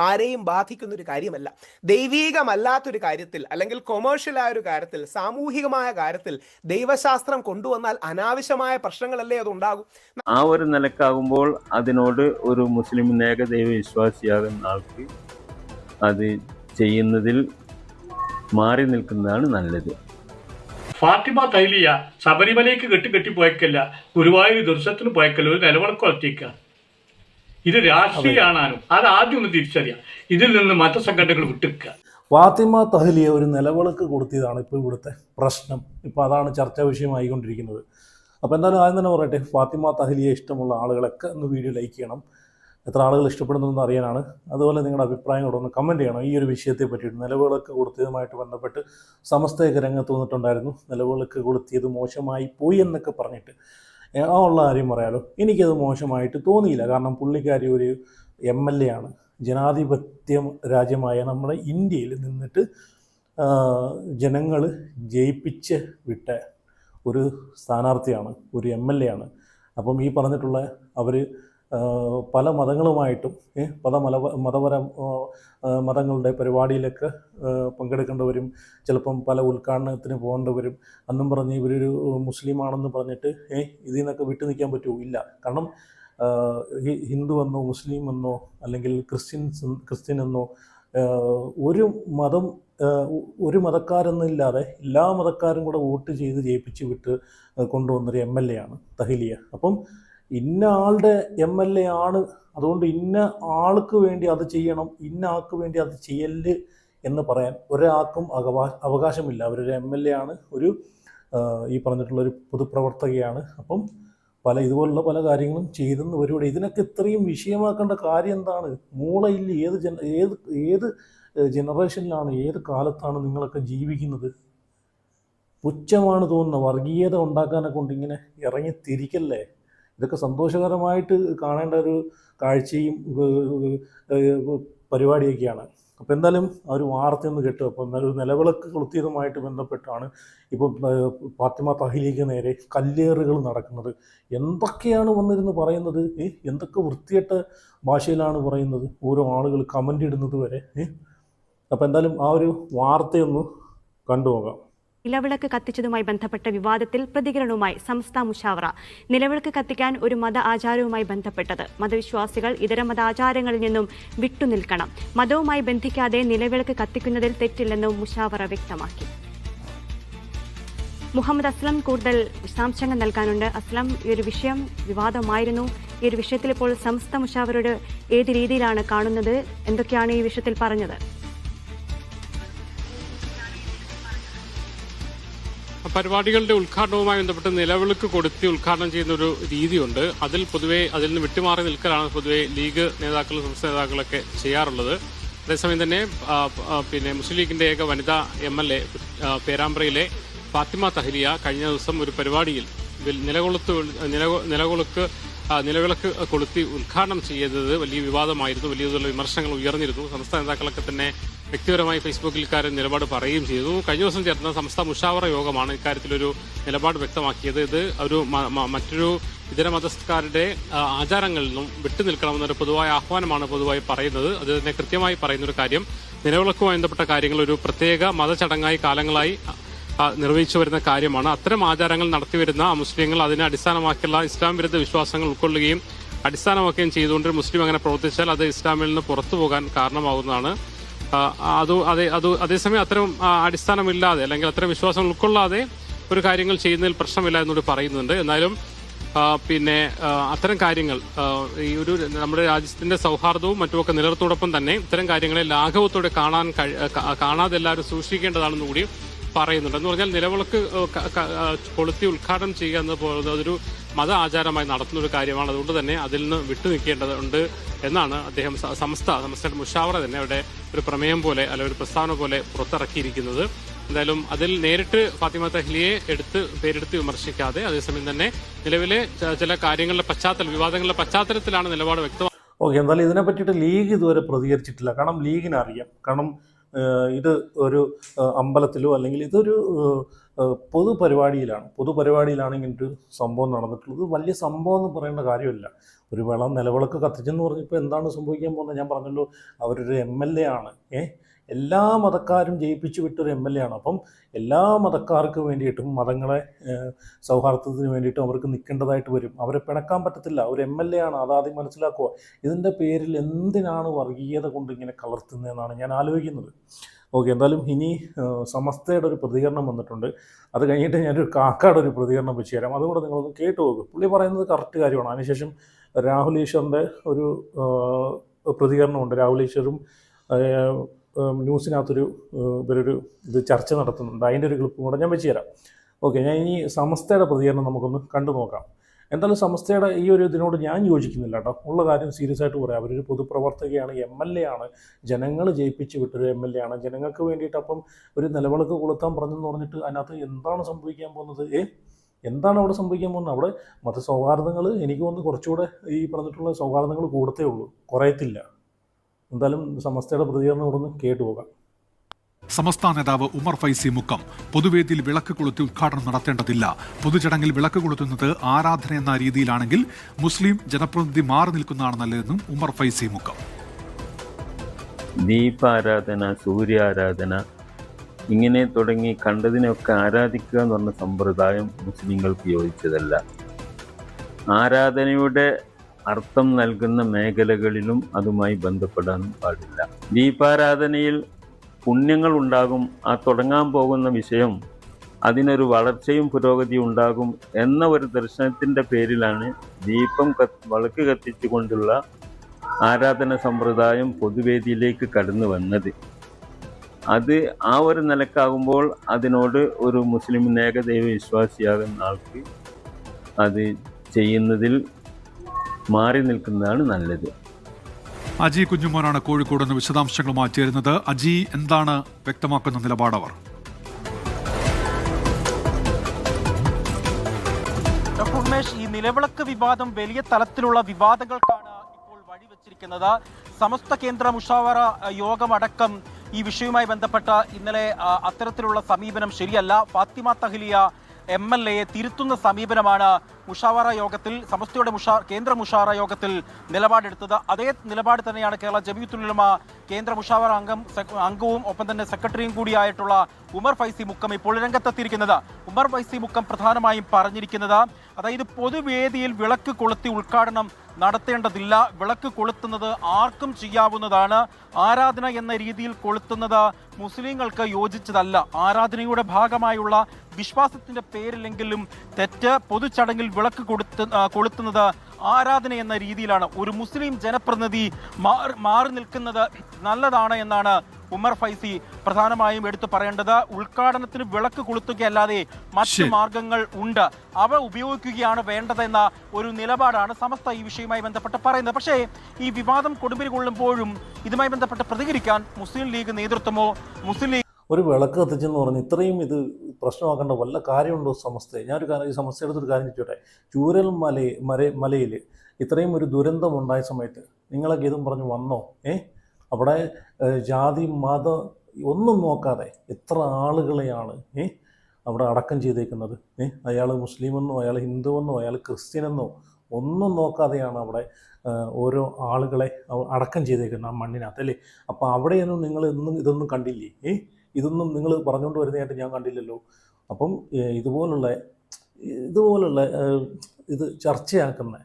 ആരെയും ബാധിക്കുന്ന ഒരു കാര്യമല്ല. ദൈവീകമല്ലാത്തൊരു കാര്യത്തിൽ അല്ലെങ്കിൽ കൊമേഴ്ഷ്യലായ ഒരു കാര്യത്തിൽ, സാമൂഹികമായ കാര്യത്തിൽ ദൈവശാസ്ത്രം കൊണ്ടുവന്നാൽ അനാവശ്യമായ പ്രശ്നങ്ങളല്ലേ അതുണ്ടാകും. ആ ഒരു നിലക്കാകുമ്പോൾ അതിനോട് ഒരു മുസ്ലിം ഏകദൈവ വിശ്വാസിയാകുന്ന ആൾക്ക് അത് ചെയ്യുന്നതിൽ മാറി നിൽക്കുന്നതാണ് നല്ലത്. ഫാത്തിമ തൈലിയ ശബരിമലയ്ക്ക് കെട്ടി പോയക്കല്ല, ഗുരുവായൂർ ദർശനത്തിന് പോയക്കല്ല, ഒരു നിലവിളക്ക് വളർത്തിക്കുക. ഇത് രാഷ്ട്രീയമാണാനും അത് ആദ്യം ഒന്ന് തിരിച്ചറിയാം. ഇതിൽ നിന്ന് മതസംഘടനകൾ വിട്ടുക്കുക. ഫാത്തിമ തഹ്ലിയ ഒരു നിലവിളക്ക് കൊടുത്തതാണ് ഇപ്പോൾ ഇവിടുത്തെ പ്രശ്നം. ഇപ്പോൾ അതാണ് ചർച്ചാ വിഷയമായിക്കൊണ്ടിരിക്കുന്നത്. അപ്പോൾ എന്തായാലും ആദ്യം തന്നെ പറയട്ടെ, ഫാത്തിമ തഹ്ലിയെ ഇഷ്ടമുള്ള ആളുകളൊക്കെ ഒന്ന് വീഡിയോ ലൈക്ക് ചെയ്യണം. എത്ര ആളുകൾ ഇഷ്ടപ്പെടുന്നതെന്ന് അറിയാനാണ്. അതുപോലെ നിങ്ങളുടെ അഭിപ്രായങ്ങളൊന്ന് കമൻറ്റ് ചെയ്യണം ഈ ഒരു വിഷയത്തെ പറ്റിയിട്ട്. നിലവിളക്ക് കൊടുത്തതുമായിട്ട് ബന്ധപ്പെട്ട് സമസ്തയൊക്കെ രംഗത്ത് വന്നിട്ടുണ്ടായിരുന്നു. നിലവിളക്ക് കൊടുത്തിയത് മോശമായി പോയി എന്നൊക്കെ പറഞ്ഞിട്ട് ആ ഉള്ള കാര്യം പറയാലോ. എനിക്കത് മോശമായിട്ട് തോന്നിയില്ല. കാരണം പുള്ളിക്കാരി ഒരു MLA ആണ്. ജനാധിപത്യം രാജ്യമായ നമ്മുടെ ഇന്ത്യയിൽ നിന്നിട്ട് ജനങ്ങൾ ജയിപ്പിച്ച് വിട്ട ഒരു സ്ഥാനാർത്ഥിയാണ്, ഒരു MLA ആണ്. അപ്പം ഈ പറഞ്ഞിട്ടുള്ള അവർ പല മതങ്ങളുമായിട്ടും മതങ്ങളുടെ പരിപാടിയിലൊക്കെ പങ്കെടുക്കേണ്ടവരും ചിലപ്പം പല ഉദ്ഘാടനത്തിന് പോകേണ്ടവരും അന്നും പറഞ്ഞ് ഇവരൊരു മുസ്ലിമാണെന്ന് പറഞ്ഞിട്ട് ഇതിൽ നിന്നൊക്കെ വിട്ടു നിൽക്കാൻ പറ്റുമോ? ഇല്ല. കാരണം ഹിന്ദു എന്നോ മുസ്ലിം എന്നോ അല്ലെങ്കിൽ ക്രിസ്ത്യൻ എന്നോ ഒരു മതക്കാരെന്നില്ലാതെ എല്ലാ മതക്കാരും കൂടെ വോട്ട് ചെയ്ത് ജയിപ്പിച്ച് വിട്ട് കൊണ്ടുവന്നൊരു MLA ആണ് തഹ്ലിയ. അപ്പം ഇന്ന ആളുടെ MLA ആണ്, അതുകൊണ്ട് ഇന്ന ആൾക്ക് വേണ്ടി അത് ചെയ്യണം, ഇന്ന ആൾക്ക് വേണ്ടി അത് ചെയ്യല് എന്ന് പറയാൻ ഒരാൾക്കും അവകാശമില്ല. അവരൊരു MLA ആണ്, ഒരു ഈ പറഞ്ഞിട്ടുള്ളൊരു പൊതുപ്രവർത്തകയാണ്. അപ്പം ഇതുപോലുള്ള പല കാര്യങ്ങളും ചെയ്തെന്ന് വരുവിടെ. ഇതിനൊക്കെ ഇത്രയും വിഷയമാക്കേണ്ട കാര്യം എന്താണ്? മൂളയില്ല. ഏത് ജനറേഷനിലാണ്, ഏത് കാലത്താണ് നിങ്ങളൊക്കെ ജീവിക്കുന്നത്? പുച്ഛമാണ് തോന്നുന്നത്. വർഗീയത ഉണ്ടാക്കാനെ കൊണ്ട് ഇങ്ങനെ ഇറങ്ങി തിരിക്കല്ലേ. ഇതൊക്കെ സന്തോഷകരമായിട്ട് കാണേണ്ട ഒരു കാഴ്ചയും പരിപാടിയൊക്കെയാണ്. അപ്പോൾ എന്തായാലും ആ ഒരു വാർത്തയൊന്ന് കേട്ടു. അപ്പോൾ എന്നാലും ഒരു നിലവിളക്ക് കൊളുത്തിയതുമായിട്ട് ബന്ധപ്പെട്ടാണ് ഇപ്പം ഫാത്തിമ തഹ്ലിയയ്ക്ക് നേരെ കല്ലേറുകൾ നടക്കുന്നത്. എന്തൊക്കെയാണ് വന്നിരുന്ന് പറയുന്നത്, എന്തൊക്കെ വൃത്തികെട്ട ഭാഷയിലാണ് പറയുന്നത്, ഓരോ ആളുകൾ കമൻ്റ് ഇടുന്നത് വരെ. അപ്പോൾ എന്തായാലും ആ ഒരു വാർത്തയൊന്ന് കണ്ടുപോകാം. നിലവിളക്ക് കത്തിച്ചതുമായി ബന്ധപ്പെട്ട വിവാദത്തിൽ പ്രതികരണവുമായി സമസ്ത മുഷാവറ. നിലവിളക്ക് കത്തിക്കാൻ ഒരു മത ആചാരവുമായി ബന്ധപ്പെട്ടത്. മതവിശ്വാസികൾ ഇതര മതാചാരങ്ങളിൽ നിന്നും വിട്ടുനിൽക്കണം. മതവുമായി ബന്ധിക്കാതെ നിലവിളക്ക് കത്തിക്കുന്നതിൽ തെറ്റില്ലെന്നും മുഷാവറ വ്യക്തമാക്കി. മുഹമ്മദ് അസ്ലം കൂടുതൽ വിശദാംശങ്ങൾ നൽകാനുണ്ട്. അസ്ലം, ഈ ഒരു വിഷയം വിവാദമായിരുന്നു. ഈ ഒരു വിഷയത്തിൽ ഇപ്പോൾ സമസ്ത മുഷാവറയുടെ ഏത് രീതിയിലാണ് കാണുന്നത്? എന്തൊക്കെയാണ് ഈ വിഷയത്തിൽ പറഞ്ഞത്? പരിപാടികളുടെ ഉദ്ഘാടനവുമായി ബന്ധപ്പെട്ട് നിലവിളക്ക് കൊടുത്തി ഉദ്ഘാടനം ചെയ്യുന്ന ഒരു രീതിയുണ്ട്. അതിൽ നിന്ന് വിട്ടുമാറി നിൽക്കലാണ് പൊതുവെ ലീഗ് നേതാക്കളും സംസ്ഥാന നേതാക്കളൊക്കെ ചെയ്യാറുള്ളത്. അതേസമയം തന്നെ മുസ്ലിം ലീഗിന്റെ ഏക വനിതാ MLA പേരാമ്പ്രയിലെ ഫാത്തിമ തഹ്ലിയ കഴിഞ്ഞ ദിവസം ഒരു പരിപാടിയിൽ നിലവിളക്ക് കൊളുത്തി ഉദ്ഘാടനം ചെയ്തത് വലിയ വിവാദമായിരുന്നു. വലിയ തോതിലുള്ള വിമർശനങ്ങൾ ഉയർന്നിരുന്നു. സംസ്ഥാന നേതാക്കളൊക്കെ തന്നെ വ്യക്തിപരമായി ഫേസ്ബുക്കിൽ ഇക്കാര്യം നിലപാട് പറയുകയും ചെയ്തു. കഴിഞ്ഞ ദിവസം ചേർന്ന സംസ്ഥാന മുഷാവറ യോഗമാണ് ഇക്കാര്യത്തിലൊരു നിലപാട് വ്യക്തമാക്കിയത്. ഇത് മറ്റൊരു ഇതര മതസ്ഥക്കാരുടെ ആചാരങ്ങളിൽ നിന്നും വിട്ടുനിൽക്കണമെന്നൊരു പൊതുവായ ആഹ്വാനമാണ് പൊതുവായി പറയുന്നത്. അത് തന്നെ കൃത്യമായി പറയുന്നൊരു കാര്യം, നിലവിളക്കുമായി ബന്ധപ്പെട്ട കാര്യങ്ങൾ ഒരു പ്രത്യേക മതചടങ്ങായി കാലങ്ങളായി നിർവഹിച്ചു വരുന്ന കാര്യമാണ്. അത്തരം ആചാരങ്ങൾ നടത്തിവരുന്ന മുസ്ലിങ്ങൾ അതിനെ അടിസ്ഥാനമാക്കിയുള്ള ഇസ്ലാം വിരുദ്ധ വിശ്വാസങ്ങൾ ഉൾക്കൊള്ളുകയും അടിസ്ഥാനമാക്കുകയും ചെയ്തുകൊണ്ട് മുസ്ലിം അങ്ങനെ പ്രവർത്തിച്ചാൽ അത് ഇസ്ലാമിൽ നിന്ന് പുറത്തു പോകാൻ കാരണമാകുന്നതാണ്. അതേസമയം അത്തരം അടിസ്ഥാനമില്ലാതെ അല്ലെങ്കിൽ അത്തരം വിശ്വാസങ്ങൾ ഉൾക്കൊള്ളാതെ ഒരു കാര്യങ്ങൾ ചെയ്യുന്നതിൽ പ്രശ്നമില്ല എന്നോട് പറയുന്നുണ്ട്. എന്നാലും അത്തരം കാര്യങ്ങൾ ഈ ഒരു നമ്മുടെ രാജ്യത്തിന്റെ സൗഹാർദ്ദവും മറ്റുമൊക്കെ നിലനിർത്തോടൊപ്പം തന്നെ ഇത്തരം കാര്യങ്ങളെ ലാഘവത്തോടെ കാണാതെ എല്ലാവരും സൂക്ഷിക്കേണ്ടതാണെന്ന് കൂടി പറയുന്നുണ്ട്. എന്ന് പറഞ്ഞാൽ നിലവിളക്ക് കൊളുത്തി ഉദ്ഘാടനം ചെയ്യുക എന്നത് അതൊരു മത ആചാരമായി നടത്തുന്ന ഒരു കാര്യമാണ്. അതുകൊണ്ട് തന്നെ അതിൽ നിന്ന് വിട്ടുനിൽക്കേണ്ടതുണ്ട് എന്നാണ് അദ്ദേഹം സമസ്ത മുഷാവറ തന്നെ അവിടെ ഒരു പ്രമേയം പോലെ അല്ലെങ്കിൽ ഒരു പ്രസ്താവന പോലെ പുറത്തിറക്കിയിരിക്കുന്നത്. എന്തായാലും അതിൽ നേരിട്ട് ഫാത്തിമ തഹ്ലിയെ പേരെടുത്ത് വിമർശിക്കാതെ അതേസമയം തന്നെ നിലവിലെ ചില കാര്യങ്ങളുടെ വിവാദങ്ങളുടെ പശ്ചാത്തലത്തിലാണ് നിലപാട് വ്യക്തമാക്കുന്നത്. ഓക്കെ, എന്തായാലും ഇതിനെ പറ്റിയിട്ട് ലീഗ് ഇതുവരെ പ്രതികരിച്ചിട്ടില്ല. കാരണം ലീഗിന് അറിയാം. കാരണം ഇത് ഒരു അമ്പലത്തിലോ അല്ലെങ്കിൽ ഇതൊരു പൊതുപരിപാടിയിലാണ് ഇങ്ങനൊരു സംഭവം നടന്നിട്ടുള്ളത്. വലിയ സംഭവം എന്ന് പറയേണ്ട കാര്യമില്ല. ഒരു നിലവിളക്ക് കത്തിച്ചെന്ന് പറഞ്ഞപ്പോൾ എന്താണ് സംഭവിക്കാൻ പോകുന്നത്? ഞാൻ പറഞ്ഞല്ലോ, അവരൊരു MLA ആണ്. എല്ലാ മതക്കാരും ജയിപ്പിച്ചു വിട്ടൊരു MLA ആണ്. അപ്പം എല്ലാ മതക്കാർക്ക് വേണ്ടിയിട്ടും മതങ്ങളെ സൗഹാർദ്ദത്തിന് വേണ്ടിയിട്ടും അവർക്ക് നിൽക്കേണ്ടതായിട്ട് വരും. അവരെ പിണക്കാൻ പറ്റത്തില്ല. ഒരു MLA ആണ്, അതാദ്യം മനസ്സിലാക്കുക. ഇതിൻ്റെ പേരിൽ എന്തിനാണ് വർഗീയത കൊണ്ട് ഇങ്ങനെ കലർത്തുന്നതെന്നാണ് ഞാൻ ആലോചിക്കുന്നത്. ഓക്കെ, എന്തായാലും ഇനി സമസ്തയുടെ ഒരു പ്രതികരണം വന്നിട്ടുണ്ട്. അത് കഴിഞ്ഞിട്ട് ഞാനൊരു കാക്കയുടെ ഒരു പ്രതികരണം വെച്ച് തരാം. അതുകൂടെ നിങ്ങളൊന്ന് കേട്ടു നോക്കും. പുള്ളി പറയുന്നത് കറക്റ്റ് കാര്യമാണ്. അതിനുശേഷം രാഹുൽ ഈശ്വറിൻ്റെ ഒരു പ്രതികരണമുണ്ട്. രാഹുൽ ഈശ്വറും ന്യൂസിനകത്തൊരു ഇവരൊരു ചർച്ച നടത്തുന്നുണ്ട്. അതിൻ്റെ ഒരു ക്ലിപ്പും കൂടെ ഞാൻ വെച്ച് തരാം. ഓക്കെ, ഞാൻ ഈ സമസ്തയുടെ പ്രതികരണം നമുക്കൊന്ന് കണ്ടു നോക്കാം. എന്തായാലും സമസ്തയുടെ ഈ ഒരു ഇതിനോട് ഞാൻ യോജിക്കുന്നില്ല കേട്ടോ. ഉള്ള കാര്യം സീരിയസ് ആയിട്ട് പറയാം. അവരൊരു പൊതുപ്രവർത്തകയാണ്, MLA ആണ്, ജനങ്ങൾ ജയിപ്പിച്ച് വിട്ടൊരു MLA ആണ്. ജനങ്ങൾക്ക് വേണ്ടിയിട്ട് അപ്പം ഒരു നിലവിളക്ക് കൊളുത്താൻ പറഞ്ഞെന്ന് പറഞ്ഞിട്ട് അതിനകത്ത് എന്താണ് സംഭവിക്കാൻ പോകുന്നത്? എന്താണ് അവിടെ സംഭവിക്കാൻ പോകുന്നത്? അവിടെ മതസൗഹാർദ്ദങ്ങൾ എനിക്ക് തോന്നുന്നു കുറച്ചുകൂടെ ഈ പറഞ്ഞിട്ടുള്ള സൗഹാർദ്ദങ്ങൾ കൂടത്തേ ഉള്ളൂ, കുറയത്തില്ല. എന്തായാലും സമസ്തയുടെ പ്രതികരണം ഇവിടെ നിന്ന് കേട്ടു പോകാം. സമസ്ത നേതാവ് ഉമർ ഫൈസി മുക്കം പൊതുവേദിയിൽ വിളക്ക് കൊളുത്തി ഉദ്ഘാടനം നടത്തേണ്ടതില്ല. പൊതുചടങ്ങിൽ വിളക്ക് കൊളുത്തുന്നത് ആരാധന എന്ന രീതിയിലാണെങ്കിൽ മുസ്ലിം ജനപ്രതിനിധി മാറി നിൽക്കുന്നതാണ് നല്ലതെന്നും ഉമർ ഫൈസി മുക്കം. ദീപാരാധന, സൂര്യാരാധന, ഇങ്ങനെ തുടങ്ങി കണ്ടതിനൊക്കെ ആരാധിക്കുക എന്ന് പറഞ്ഞ സമ്പ്രദായം മുസ്ലിങ്ങൾക്ക് യോജിച്ചതല്ല. ആരാധനയുടെ അർത്ഥം നൽകുന്ന മേഖലകളിലും അതുമായി ബന്ധപ്പെടാനും പാടില്ല. ദീപാരാധനയിൽ പുണ്യങ്ങൾ ഉണ്ടാകും, ആ തുടങ്ങാൻ പോകുന്ന വിഷയം അതിനൊരു വളർച്ചയും പുരോഗതിയും ഉണ്ടാകും എന്ന ഒരു ദർശനത്തിൻ്റെ പേരിലാണ് വിളക്ക് കത്തിച്ചുകൊണ്ടുള്ള ആരാധന സമ്പ്രദായം പൊതുവേദിയിലേക്ക് കടന്നു വന്നത്. അത് ആ ഒരു നിലക്കാകുമ്പോൾ അതിനോട് ഒരു മുസ്ലിം ഏകദൈവ വിശ്വാസിയാകുന്ന ആൾക്ക് അത് ചെയ്യുന്നതിൽ മാറി നിൽക്കുന്നതാണ് നല്ലത്. അജി കുഞ്ഞുമോനാണ് കോഴിക്കോട് നിന്ന് വിശദാംശങ്ങളുമായി ചേരുന്നത്. അജി, എന്താണ് വ്യക്തമാക്കുന്ന നിലപാടവർ? ഡോക്ടർ ഉമേഷ്, ഈ നിലവിളക്ക് വിവാദം വലിയ തലത്തിലുള്ള വിവാദങ്ങൾക്കാണ് ഇപ്പോൾ വഴിവെച്ചിരിക്കുന്നത്. സമസ്ത കേന്ദ്ര മുഷാവറ യോഗമടക്കം ഈ വിഷയവുമായി ബന്ധപ്പെട്ട ഇന്നലെ അത്തരത്തിലുള്ള സമീപനം ശരിയല്ല. ഫാത്തിമ തഹ്ലിയ MLA തിരുത്തുന്ന സമീപനമാണ് മുഷാവറ യോഗത്തിൽ, സമസ്തയുടെ കേന്ദ്ര മുഷാവറ യോഗത്തിൽ നിലപാടെടുത്തത്. അതേ നിലപാട് തന്നെയാണ് കേരള ജമിയത്തുൽ ഉലമ കേന്ദ്ര മുഷാവറ അംഗവും ഒപ്പം തന്നെ സെക്രട്ടറിയും കൂടിയായിട്ടുള്ള ഉമർ ഫൈസി മുക്കം ഇപ്പോൾ രംഗത്തെത്തിയിരിക്കുന്നത്. ഉമർ ഫൈസി മുക്കം പ്രധാനമായും പറഞ്ഞിരിക്കുന്നത്, അതായത് പൊതുവേദിയിൽ വിളക്ക് കൊളുത്തി ഉദ്ഘാടനം നടത്തേണ്ടതില്ല. വിളക്ക് കൊളുത്തുന്നത് ആർക്കും ചെയ്യാവുന്നതാണ്. ആരാധന എന്ന രീതിയിൽ കൊളുത്തുന്നത് മുസ്ലിങ്ങൾക്ക് യോജിച്ചതല്ല. ആരാധനയുടെ ഭാഗമായുള്ള വിശ്വാസത്തിന്റെ പേരിലെങ്കിലും തെറ്റ്. പൊതുചടങ്ങിൽ വിളക്ക് കൊളുത്തുന്നത് ആരാധന എന്ന രീതിയിലാണ്. ഒരു മുസ്ലിം ജനപ്രതിനിധി മാറി നിൽക്കുന്നത് നല്ലതാണ് എന്നാണ് ഉമർ ഫൈസി പ്രധാനമായും എടുത്തു പറയേണ്ടത്. ഉദ്ഘാടനത്തിന് വിളക്ക് കൊളുത്തുകയല്ലാതെ മറ്റു മാർഗങ്ങൾ ഉണ്ട്, അവ ഉപയോഗിക്കുകയാണ് വേണ്ടതെന്ന ഒരു നിലപാടാണ് സമസ്ത ഈ വിഷയവുമായി ബന്ധപ്പെട്ട് പറയുന്നത്. പക്ഷേ ഈ വിവാദം കൊടുമ്പിരി കൊള്ളുമ്പോഴും ഇതുമായി ബന്ധപ്പെട്ട് പ്രതികരിക്കാൻ മുസ്ലിം ലീഗ് നേതൃത്വമോ മുസ്ലിം ലീഗ് ഒരു വിളക്ക് കത്തിച്ചെന്ന് പറഞ്ഞ് ഇത്രയും ഇത് പ്രശ്നമാക്കേണ്ട വല്ല കാര്യമുണ്ടോ സമസ്തയെ? ഈ സമസ്തയെടുത്തൊരു കാര്യം ചോദിച്ചോട്ടെ. ചൂരൽ മലയിൽ ഇത്രയും ഒരു ദുരന്തം ഉണ്ടായ സമയത്ത് നിങ്ങളൊക്കെ ഇതും പറഞ്ഞ് വന്നോ? അവിടെ ജാതി മതം ഒന്നും നോക്കാതെ എത്ര ആളുകളെയാണ് അവിടെ അടക്കം ചെയ്തേക്കുന്നത്. അയാൾ മുസ്ലിമെന്നോ അയാൾ ഹിന്ദുവെന്നോ അയാൾ ക്രിസ്ത്യനെന്നോ ഒന്നും നോക്കാതെയാണ് അവിടെ ഓരോ ആളുകളെ അടക്കം ചെയ്തേക്കുന്നത് ആ മണ്ണിനകത്ത്, അല്ലേ? അപ്പോൾ അവിടെയൊന്നും നിങ്ങൾ ഇതൊന്നും കണ്ടില്ലേ? ഇതൊന്നും നിങ്ങൾ പറഞ്ഞുകൊണ്ട് വരുന്നതായിട്ട് ഞാൻ കണ്ടില്ലല്ലോ. അപ്പം ഇതുപോലുള്ള ഇത് ചർച്ചയാക്കുന്ന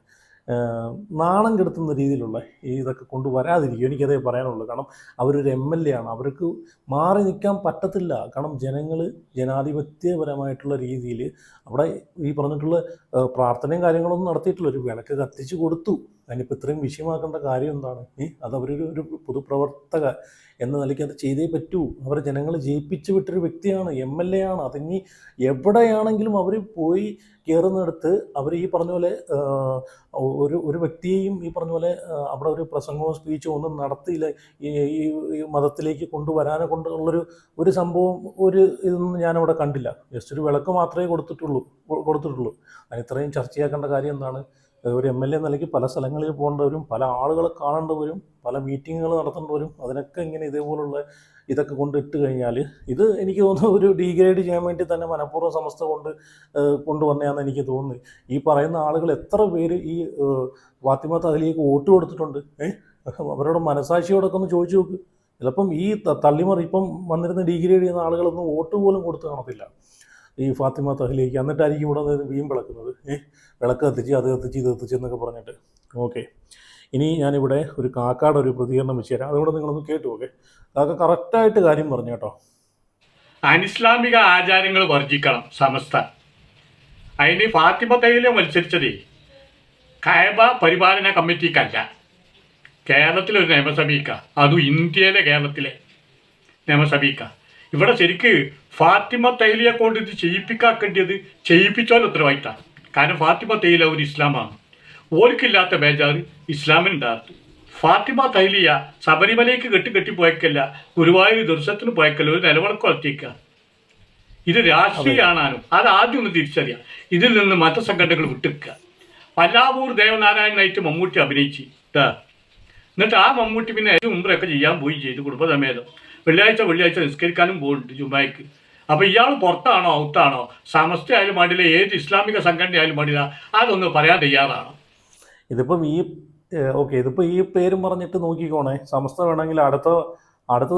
നാണം കെടുത്തുന്ന രീതിയിലുള്ള ഇതൊക്കെ കൊണ്ടുവരാതിരിക്കും, എനിക്കതേ പറയാനുള്ളൂ. കാരണം അവരൊരു MLA ആണ്, അവർക്ക് മാറി നിൽക്കാൻ പറ്റത്തില്ല. കാരണം ജനങ്ങൾ ജനാധിപത്യപരമായിട്ടുള്ള രീതിയിൽ അവിടെ ഈ പറഞ്ഞിട്ടുള്ള പ്രാർത്ഥനയും കാര്യങ്ങളൊന്നും നടത്തിയിട്ടില്ല. ഒരു വിളക്ക് കത്തിച്ച് കൊടുത്തു. അതിനിപ്പോൾ ഇത്രയും വിഷയമാക്കേണ്ട കാര്യം എന്താണ്? അത് അവരൊരു പൊതുപ്രവർത്തക എന്ന നിലയ്ക്ക് അത് ചെയ്തേ പറ്റൂ. അവർ ജനങ്ങളെ ജയിപ്പിച്ചു വിട്ടൊരു വ്യക്തിയാണ്, MLA ആണ്. അതിനി എവിടെയാണെങ്കിലും അവർ പോയി കയറുന്നിടത്ത് അവർ ഈ പറഞ്ഞ പോലെ ഒരു വ്യക്തിയെയും ഈ പറഞ്ഞ പോലെ അവിടെ ഒരു പ്രസംഗമോ സ്പീച്ചോ ഒന്നും നടത്തിയില്ല. ഈ മതത്തിലേക്ക് കൊണ്ടുവരാനെ കൊണ്ടുള്ളൊരു സംഭവം ഇതൊന്നും ഞാനവിടെ കണ്ടില്ല. ജസ്റ്റ് ഒരു വിളക്ക് മാത്രമേ കൊടുത്തിട്ടുള്ളൂ. അതിന് ഇത്രയും ചർച്ചയാക്കേണ്ട കാര്യം എന്താണ്? ഒരു MLA നിലയ്ക്ക് പല സ്ഥലങ്ങളിൽ പോകേണ്ടവരും പല ആളുകളെ കാണേണ്ടവരും പല മീറ്റിങ്ങുകൾ നടത്തേണ്ടവരും അതിനൊക്കെ ഇങ്ങനെ ഇതേപോലുള്ള ഇതൊക്കെ കൊണ്ടിട്ട് കഴിഞ്ഞാൽ ഇത് എനിക്ക് തോന്നുന്നു ഒരു ഡീഗ്രേഡ് ചെയ്യാൻ വേണ്ടി തന്നെ മനഃപൂർവ്വം സമസ്ത കൊണ്ടുവന്നതാണെന്ന് എനിക്ക് തോന്നുന്നു. ഈ പറയുന്ന ആളുകൾ എത്ര പേര് ഈ ഫാത്തിമ തഹ്ലിയക്ക് വോട്ട് കൊടുത്തിട്ടുണ്ട്? അവരുടെ മനസാക്ഷിയോടൊക്കെ ഒന്ന് ചോദിച്ചു നോക്ക്. ചിലപ്പം ഈ തള്ളിമറി ഇപ്പം വന്നിരുന്ന ഡീഗ്രേഡ് ചെയ്യുന്ന ആളുകളൊന്നും വോട്ട് പോലും കൊടുത്ത് കാണത്തില്ല ഈ ഫാത്തിമ തഹ്ലിയക്ക്. എന്നിട്ടായിരിക്കും ഇവിടെ നിന്ന് വീം വിളക്കുന്നത്. വിളക്ക് കത്തിച്ച് അത് കത്തിച്ച് ഇത് കത്തിച്ച് എന്നൊക്കെ പറഞ്ഞിട്ട്. ഓക്കെ, ഇനി ഞാനിവിടെ ഒരു കാക്കയുടെ ഒരു പ്രതികരണം വെച്ച് തരാം, അതുകൂടെ നിങ്ങളൊന്ന് കേട്ടു. ഓക്കെ, കാക്ക കറക്റ്റായിട്ട് കാര്യം പറഞ്ഞു കേട്ടോ. അനിസ്ലാമിക ആചാരങ്ങൾ വർജിക്കണം സമസ്ത. അതിന് ഫാത്തിമ തഹ്ലിയ മത്സരിച്ചതേ കഅബ പരിപാലന കമ്മിറ്റിക്കല്ല, കേരളത്തിലൊരു നിയമസഭയ്ക്ക, അതും ഇന്ത്യയിലെ കേരളത്തിലെ നിയമസഭയ്ക്ക. ഇവിടെ ശരിക്ക് ഫാത്തിമ തഹ്ലിയെ കൊണ്ട് ഇത് ചെയ്യിപ്പിക്കാക്കേണ്ടത് ചെയ്യിപ്പിച്ചാലും ഉത്തരവാദിത്തമാണ്. കാരണം ഫാത്തിമ തഹ്ലിയ ഒരു ഇസ്ലാമാണ്. ഓർക്കില്ലാത്ത ബേജാറ് ഇസ്ലാമിനുണ്ടാകത്തു. ഫാത്തിമ തഹ്ലിയ ശബരിമലയ്ക്ക് കെട്ടി പോയക്കല്ല, ഗുരുവായൂർ ദർശനത്തിന് പോയക്കല്ല, ഒരു നിലവിളക്ക് വളർത്തിയേക്കുക. ഇത് രാഷ്ട്രീയമാണാനും അത് ആദ്യം ഒന്ന് തിരിച്ചറിയാം. ഇതിൽ നിന്ന് മതസംഘടനകൾ വിട്ടുക്കുക. പല്ലാവൂർ ദേവനാരായണനായിട്ട് മമ്മൂട്ടി അഭിനയിച്ച് എന്നിട്ട് ആ മമ്മൂട്ടി പിന്നെ അതിന് മുമ്പൊക്കെ ചെയ്യാൻ പോയി ചെയ്തു കുടുംബസമേതം. വെള്ളിയാഴ്ച നിസ്കരിക്കാനും പോകുന്നുണ്ട് ജുമായ്ക്ക്. അപ്പോൾ ഇയാൾ പുറത്താണോ ഔത്താണോ, സമസ്ത ആയാലും പാടില്ല, ഏത് ഇസ്ലാമിക സംഘടന ആയാലും പാടില്ല, അതൊന്ന് പറയാൻ തയ്യാറാണ്. ഇതിപ്പം ഇതിപ്പോൾ ഈ പേരും പറഞ്ഞിട്ട് നോക്കിക്കോണേ. സമസ്ത വേണമെങ്കിൽ അടുത്ത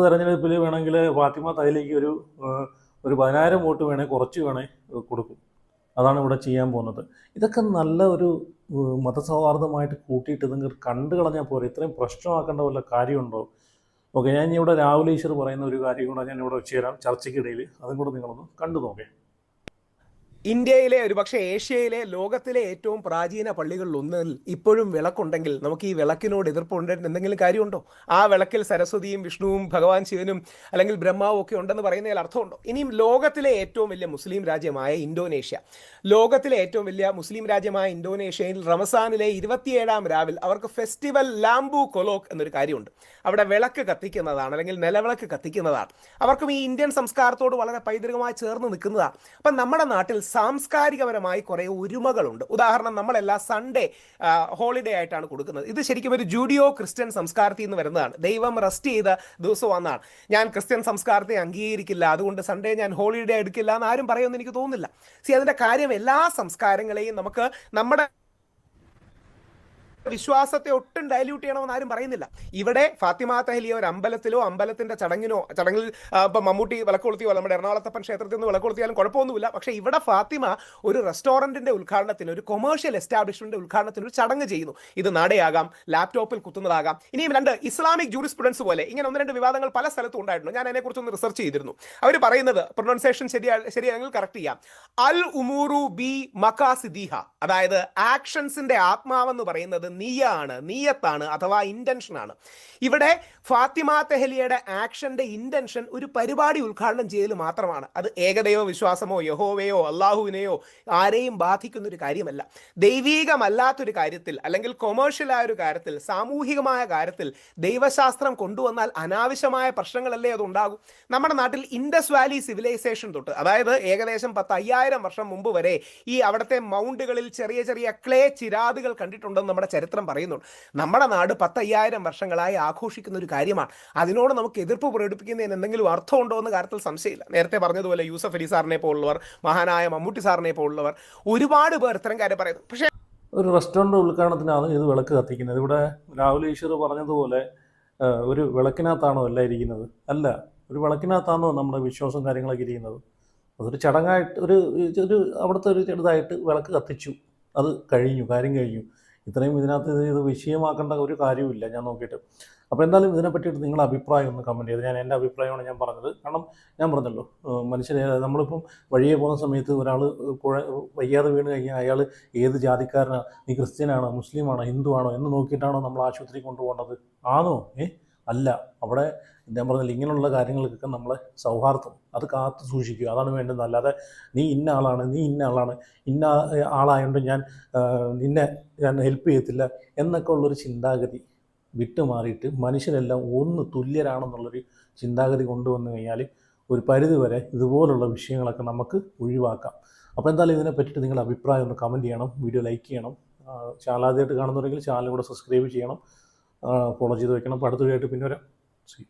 തെരഞ്ഞെടുപ്പിൽ വേണമെങ്കിൽ ഫാത്തിമ തഹ്ലിയക്ക് ഒരു 10,000 വോട്ട് കുറച്ച് കൊടുക്കും. അതാണ് ഇവിടെ ചെയ്യാൻ പോകുന്നത്. ഇതൊക്കെ നല്ല ഒരു മതസൗഹാർദ്ദമായിട്ട് കൂട്ടിയിട്ട് നിങ്ങൾക്ക് കണ്ടു കളഞ്ഞാൽ പോരെ. ഇത്രയും പ്രശ്നമാക്കേണ്ട വല്ല കാര്യമുണ്ടോ? ഓക്കെ, ഞാൻ ഇവിടെ രാഹുൽ ഈശ്വർ പറയുന്ന ഒരു കാര്യം കൂടെ ഞാൻ ഇവിടെ വെച്ച് തരാം ചർച്ചയ്ക്കിടയിൽ, അതും കൂടെ നിങ്ങളൊന്ന് കണ്ടു നോക്കേ. ഇന്ത്യയിലെ ഒരുപക്ഷെ ഏഷ്യയിലെ ലോകത്തിലെ ഏറ്റവും പ്രാചീന പള്ളികളിലൊന്നിൽ ഇപ്പോഴും വിളക്കുണ്ടെങ്കിൽ നമുക്ക് ഈ വിളക്കിനോട് എതിർപ്പുണ്ടെന്ന് എന്തെങ്കിലും കാര്യമുണ്ടോ? ആ വിളക്കിൽ സരസ്വതിയും വിഷ്ണുവും ഭഗവാൻ ശിവനും അല്ലെങ്കിൽ ബ്രഹ്മാവും ഒക്കെ ഉണ്ടെന്ന് പറയുന്നതിൽ അർത്ഥമുണ്ടോ? ഇനിയും ലോകത്തിലെ ഏറ്റവും വലിയ മുസ്ലിം രാജ്യമായ ഇന്തോനേഷ്യ, ഇന്തോനേഷ്യയിൽ റമസാനിലെ 27-ാം രാവിൽ അവർക്ക് ഫെസ്റ്റിവൽ ലാംബു കൊലോക്ക് എന്നൊരു കാര്യമുണ്ട്. അവിടെ വിളക്ക് കത്തിക്കുന്നതാണ്, അല്ലെങ്കിൽ നിലവിളക്ക് കത്തിക്കുന്നതാണ്. അവർക്കും ഈ ഇന്ത്യൻ സംസ്കാരത്തോട് വളരെ പൈതൃകമായി ചേർന്ന് നിൽക്കുന്നതാണ്. അപ്പം നമ്മുടെ നാട്ടിൽ സാംസ്കാരികപരമായി കുറേ ഒരുമകളുണ്ട്. ഉദാഹരണം, നമ്മളെല്ലാം സൺഡേ ഹോളിഡേ ആയിട്ടാണ് കൊടുക്കുന്നത്. ഇത് ശരിക്കും ഒരു ജൂഡിയോ ക്രിസ്ത്യൻ സംസ്കാരത്തിൽ നിന്ന് വരുന്നതാണ്. ദൈവം റെസ്റ്റ് ചെയ്ത ദിവസം വന്നാണ്. ഞാൻ ക്രിസ്ത്യൻ സംസ്കാരത്തെ അംഗീകരിക്കില്ല, അതുകൊണ്ട് സൺഡേ ഞാൻ ഹോളിഡേ എടുക്കില്ല എന്ന് ആരും പറയുമെന്ന് എനിക്ക് തോന്നുന്നില്ല. അതിൻ്റെ കാര്യം എല്ലാ സംസ്കാരങ്ങളെയും നമുക്ക് നമ്മുടെ വിശ്വാസത്തെ ഒട്ടും ഡൈല്യൂട്ട് ചെയ്യണമെന്ന് ആരും പറയുന്നില്ല. ഇവിടെ ഫാത്തിമ തഹ്ലിയ ഒരു അമ്പലത്തിലോ അമ്പലത്തിന്റെ ചടങ്ങിൽ ഇപ്പം മമ്മൂട്ടി വിളക്ക് കൊളുത്തിയോ നമ്മുടെ എറണാകുളത്തപ്പൻ ക്ഷേത്രത്തിൽ നിന്ന് വിളക്ക് കൊളുത്തിയാലും കുഴപ്പമൊന്നുമില്ല. പക്ഷേ ഇവിടെ ഫാത്തിമ ഒരു റെസ്റ്റോറൻറ്റിൻ്റെ ഉദ്ഘാടനത്തിന്, ഒരു കൊമേഴ്ഷ്യൽ എസ്റ്റാബ്ലിഷ്മെൻറ്റിൻ്റെ ഉദ്ഘാടനത്തിന് ഒരു ചടങ്ങ് ചെയ്യുന്നു. ഇത് നടയാകാം, ലാപ്ടോപ്പിൽ കുത്തുന്നതാകാം. ഇനിയും 2 ഇസ്ലാമിക് ജൂറിസ്പ്രുഡൻസ് പോലെ ഇങ്ങനെ 1-2 വിവാദങ്ങൾ പല സ്ഥലത്തും ഉണ്ടായിട്ടുണ്ട്. ഞാൻ അതിനെക്കുറിച്ചൊന്ന് റിസർച്ച് ചെയ്തിരുന്നു. അവർ പറയുന്നത്, പ്രൊനൗൺസിയേഷൻ ശരിയാണെങ്കിൽ കറക്റ്റ് ചെയ്യാം, അൽ ഉമൂറു ബി മഖാസിദിഹ, അതായത് ആക്ഷൻസിന്റെ ആത്മാവെന്ന് പറയുന്നത് നീയത്താണ് അഥവാ ഇന്റൻഷനാണ്. ഇവിടെ ഫാത്തിമ തഹ്ലിയയുടെ ആക്ഷന്റെ ഇന്റൻഷൻ ഒരു പരിപാടി ഉദ്ഘാടനം ചെയ്യൽ മാത്രമാണ്. അത് ഏകദൈവ വിശ്വാസമോ യഹോവയോ അള്ളാഹുവിനെയോ ആരെയും ബാധിക്കുന്ന ഒരു കാര്യമല്ല. ദൈവീകമല്ലാത്തൊരു കാര്യത്തിൽ, അല്ലെങ്കിൽ കൊമേഴ്ഷ്യലായ ഒരു കാര്യത്തിൽ, സാമൂഹികമായ കാര്യത്തിൽ ദൈവശാസ്ത്രം കൊണ്ടുവന്നാൽ അനാവശ്യമായ പ്രശ്നങ്ങളല്ലേ അതുണ്ടാകും. നമ്മുടെ നാട്ടിൽ ഇൻഡസ് വാലി സിവിലൈസേഷൻ തൊട്ട്, അതായത് ഏകദേശം 10,000 വർഷം മുമ്പ് വരെ ഈ അവിടുത്തെ മൗണ്ടുകളിൽ ചെറിയ ചെറിയ ക്ലേ ചിരാതുകൾ കണ്ടിട്ടുണ്ടെന്ന് നമ്മുടെ ചരിത്രം പറയുന്നുണ്ട്. നമ്മുടെ നാട് 10,000 വർഷങ്ങളായി ആഘോഷിക്കുന്ന ഒരു കാര്യമാണ്. അതിനോട് നമുക്ക് എതിർപ്പ് പ്രകടിപ്പിക്കുന്നതിന് എന്തെങ്കിലും അർത്ഥമുണ്ടോ എന്ന കാര്യത്തിൽ സംശയമില്ല. നേരത്തെ പറഞ്ഞതുപോലെ യൂസഫ് അലി സാറിനെ പോലുള്ളവർ, മഹാനായ മമ്മൂട്ടി സാറിനെ പോലുള്ളവർ, ഒരുപാട് പേർ ഇത്തരം കാര്യം പറയുന്നു. പക്ഷേ ഒരു റെസ്റ്റോറൻറ്റ് ഉദ്ഘാടനത്തിനാണ് ഇത് വിളക്ക് കത്തിക്കുന്നത്. ഇവിടെ രാഹുൽ ഈശ്വർ പറഞ്ഞതുപോലെ ഒരു വിളക്കിനകത്താണോ എല്ലാം ഇരിക്കുന്നത്? അല്ല, ഒരു വിളക്കിനകത്താണോ നമ്മുടെ വിശ്വാസം കാര്യങ്ങളൊക്കെ ഇരിക്കുന്നത്? അതൊരു ചടങ്ങായിട്ട് ഒരു അവിടുത്തെ ഒരു ചെറുതായിട്ട് വിളക്ക് കത്തിച്ചു, അത് കഴിഞ്ഞു, കാര്യം കഴിഞ്ഞു. ഇത്രയും ഇതിനകത്ത് ഇത് വിഷയമാക്കേണ്ട ഒരു കാര്യമില്ല ഞാൻ നോക്കിയിട്ട്. അപ്പോൾ എന്തായാലും ഇതിനെ പറ്റിയിട്ട് നിങ്ങളുടെ അഭിപ്രായം ഒന്ന് കമൻറ്റ് ചെയ്ത്. ഞാൻ എൻ്റെ അഭിപ്രായമാണ് ഞാൻ പറഞ്ഞത്. കാരണം ഞാൻ പറഞ്ഞല്ലോ, മനുഷ്യരെ നമ്മളിപ്പം വഴിയെ പോകുന്ന സമയത്ത് ഒരാൾ വയ്യാതെ വീണ് കഴിഞ്ഞാൽ അയാൾ ഏത് ജാതിക്കാരനാണ്, നീ ക്രിസ്ത്യനാണോ മുസ്ലിമാണോ ഹിന്ദുവാണോ എന്ന് നോക്കിയിട്ടാണോ നമ്മൾ ആശുപത്രി കൊണ്ടുപോകേണ്ടത്? ആണോ? അല്ല. അവിടെ ഞാൻ പറഞ്ഞില്ല, ഇങ്ങനെയുള്ള കാര്യങ്ങൾക്കൊക്കെ നമ്മളെ സൗഹാർദ്ദം അത് കാത്തു സൂക്ഷിക്കുക, അതാണ് വേണ്ടത്. അല്ലാതെ നീ ഇന്ന ആളാണ്, ഇന്ന ആളായതുകൊണ്ട് ഞാൻ ഹെൽപ്പ് ചെയ്യത്തില്ല എന്നൊക്കെ ഉള്ളൊരു ചിന്താഗതി വിട്ടുമാറിയിട്ട് മനുഷ്യരെല്ലാം ഒന്ന് തുല്യരാണെന്നുള്ളൊരു ചിന്താഗതി കൊണ്ടുവന്നു കഴിഞ്ഞാൽ ഒരു പരിധിവരെ ഇതുപോലുള്ള വിഷയങ്ങളൊക്കെ നമുക്ക് ഒഴിവാക്കാം. അപ്പോൾ എന്തായാലും ഇതിനെ പറ്റിയിട്ട് നിങ്ങളുടെ അഭിപ്രായം ഒന്ന് കമൻറ്റ് ചെയ്യണം, വീഡിയോ ലൈക്ക് ചെയ്യണം. ചാനൽ ആദ്യമായിട്ട് കാണുന്നുണ്ടെങ്കിൽ ചാനൽ കൂടെ സബ്സ്ക്രൈബ് ചെയ്യണം, ഫോളോ ചെയ്ത് വെക്കണം. അപ്പോൾ അടുത്ത വീഡിയോ ആയിട്ട് പിന്നെ വരാം.